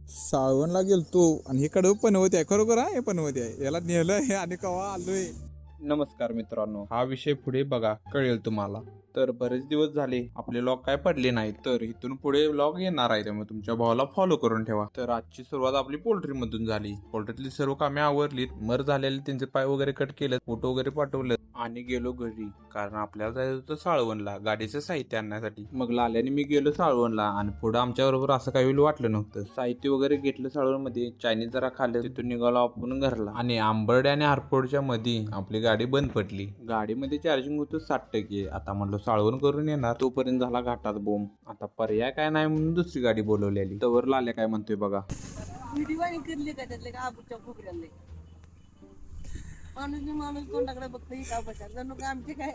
साळवणला गेलतो आणि हे कडव पनवती आहे, खरोखर हे पनवती आहे, याला नेलं हे आणि कवा आलोय. नमस्कार मित्रांनो, हा विषय पुढे बघा कळेल तुम्हाला. तर बरेच दिवस झाले आपले लॉग काय पडले नाहीत, तर इथून पुढे लॉग येणार आहे, त्यामुळे तुमच्या भावाला फॉलो करून ठेवा. तर आजची सुरुवात आपली पोल्ट्री मधून झाली. पोल्ट्रीतली सर्व कामे आवरलीत, मर झालेले त्यांचे पाय वगैरे कट केले, फोटो वगैरे पाठवले आणि गेलो घरी, कारण आपल्याला जायचं होतं साळवणला गाडीचं साहित्य आणण्यासाठी. मग लाल्याने मी गेलो साळवणला आणि पुढे आमच्या बरोबर असं काही वेळ वाटलं नव्हतं. साहित्य वगैरे घेतलं साळवणमध्ये, चायनीज जरा खाल्लं, तिथून निघालो आपण घरला. आणि आंबर्डे आणि हारफोडच्या मध्ये आपली गाडी बंद पडली. गाडीमध्ये चार्जिंग होतं 60%. आता म्हणलो साळवण करून येणार, तोपर्यंत झाला घाटात बोंब. आता पर्याय काय नाही म्हणून दुसरी गाडी बोलवलेली. तवर लाल्या काय म्हणतोय बघा. माणूस तोंडाकडे बघतो का बघा जणू का आमचे काय.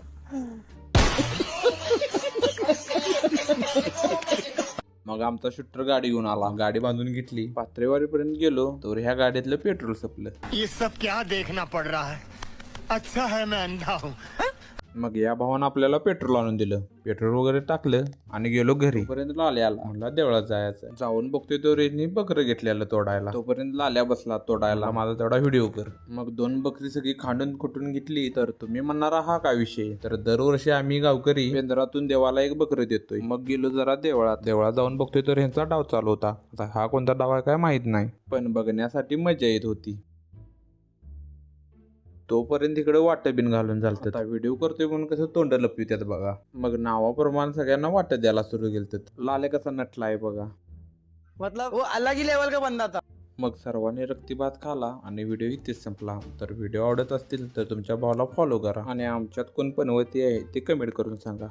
मग आमचा शूटर गाडी घेऊन आला, गाडी बांधून घेतली, पात्रेवाडीपर्यंत गेलो तर ह्या गाडीतलं पेट्रोल संपलं. ये सब क्या देखना पड़ रहा है? अच्छा है मैं अंधा हूँ. मग या भावानं आपल्याला पेट्रोल आणून दिलं, पेट्रोल वगैरे टाकलं आणि गेलो घरी. तोपर्यंत लाल्या आला, म्हणला देवळात जायचं. जाऊन बघतोय तो रेजनी बकरं घेतलेलं तोडायला. तोपर्यंत लाल्या बसला तोडायला, माझा तेवढा व्हिडिओ कर. मग 2 बकरी सगळी खांडून खुटून घेतली. तर तुम्ही म्हणणारा हा काय विषय, तर दरवर्षी आम्ही गावकरी केंद्रातून देवाला एक बकरं देतोय. मग गेलो जरा देवळात जाऊन बघतोय तर ह्यांचा डाव चालू होता. आता हा कोणता डाव आहे काय माहित नाही, पण बघण्यासाठी मजा येत होती. तोपर्यंत इकडे वाटं बिन घालून झालं. आता व्हिडिओ करतोय म्हणून कसं तोंड लपवित्यात बघा. मग नावाप्रमाणे सगळ्यांना वाटत द्यायला सुरू केलं. लाले कसा नटलाय बघा, मतलब वो अलग ही लेवल का बंदा था. मग सर्वांनी रक्तीभात खाला आणि व्हिडिओ इथेच संपला. तर व्हिडिओ आवडत असतील तर तुमच्या भावाला फॉलो करा आणि आमच्यात कोण पनवती आहे ते कमेंट करून सांगा.